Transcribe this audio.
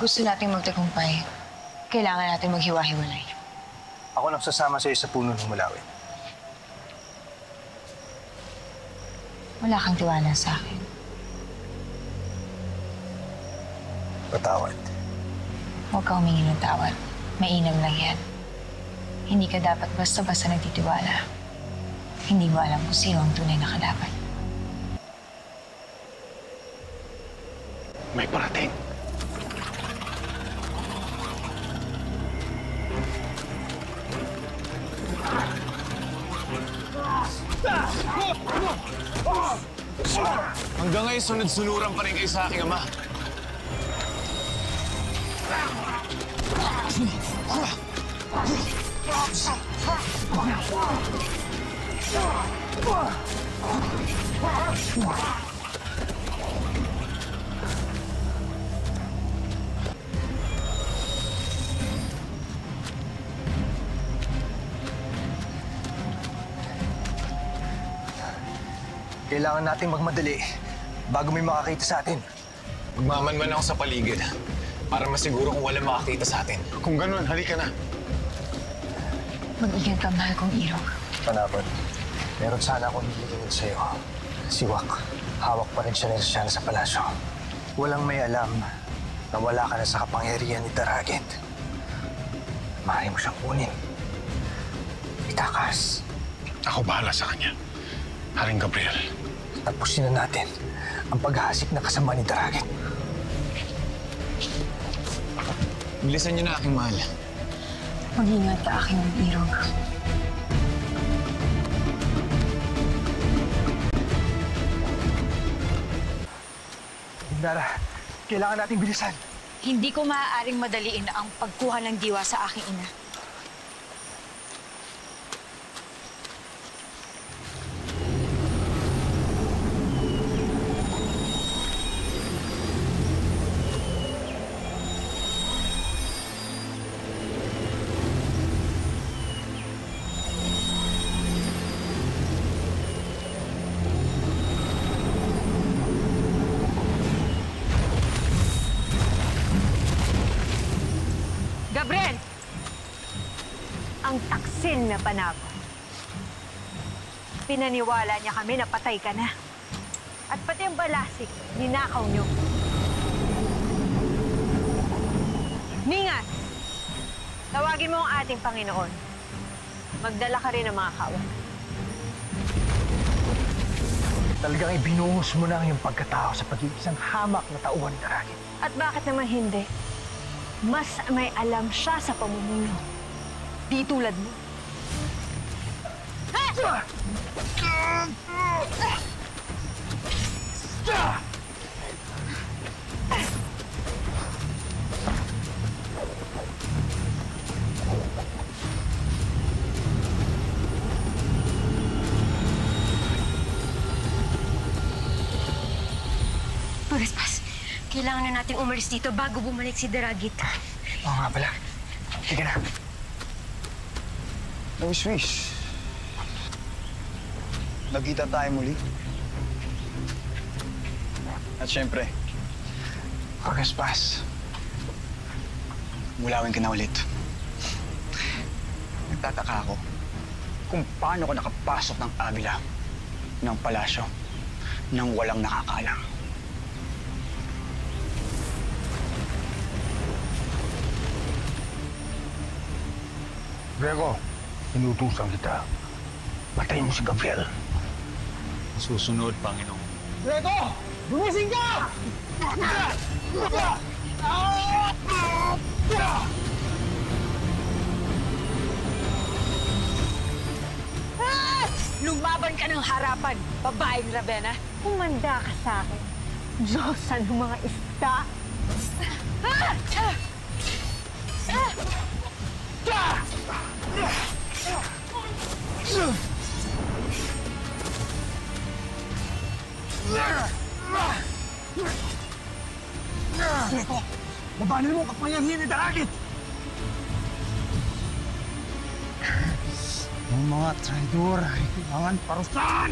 gusto nating magtagumpay, kailangan natin maghiwa-hiwalay. Ako nang sasama sa'yo sa puno ng Mulawin. Wala kang tiwala sa akin. Patawad. Huwag kang humingi ng tawad. Mainam lang yan. Hindi ka dapat basta-basta nagtitiwala. Hindi mo alam kung sino ang tunay na kalaban. May parating. Hanggang ngayon, sunod-sunuran pa rin kayo sa aking ama. Kailangan nating magmadali bago may makakita sa atin. Magmamanman ako sa paligid para masiguro kung walang makakita sa atin. Kung ganun, halika na. Mag-ingat ka, mahal kong Irog. Panapon, meron sana akong nililingin sa'yo. Si Wak, hawak pa rin siya ni Rosiana sa palasyo. Walang may alam na wala ka na sa kapangyarihan ni Daragit. Maaari mo siyang kunin. Itakas. Ako bahala sa kanya. Haring Gabriel. Tapusin na natin ang paghahasik na kasama ni Daragit. Bilisan niyo na, aking mahal. Mag-ingat ka, aking Irog. Nara, kailangan nating bilisan. Hindi ko maaaring madaliin ang pagkuha ng diwa sa aking ina. Gabriel! Ang taksil na panago. Pinaniwala niya kami na patay ka na. At pati ang balasik, ninakaw niyo. Mingas! Tawagin mo ang ating Panginoon. Magdala ka rin ng mga kawan. Talagang ibinuhos mo na ang iyong pagkatao sa pag-iisang hamak na tauhan ni Daragit. At bakit naman hindi? Mas may alam siya sa pamumuno. Di tulad mo. Purespas, kailangan na nating umalis dito bago bumalik si Daragit. Oo nga pala. Sige na. Wish. Nagkita tayo muli. At syempre, Purespas. mulawin ka na ulit. Nagtataka ako kung paano ka nakapasok ng Avila, ng palasyo, nang walang nakakaalam. Grego, inutusan kita. Patayin mo si Gabriel. Susunod, Panginoon. Grego! Gumising ka! Lumaban ka ng harapan, babaeng Ravenna. Kumanda ka sa akin. Diyosa ng mga isda. Grego, labanan mo ang kapangyarihan ni Daragit! Ang mga traidor ay kailangan parusahan!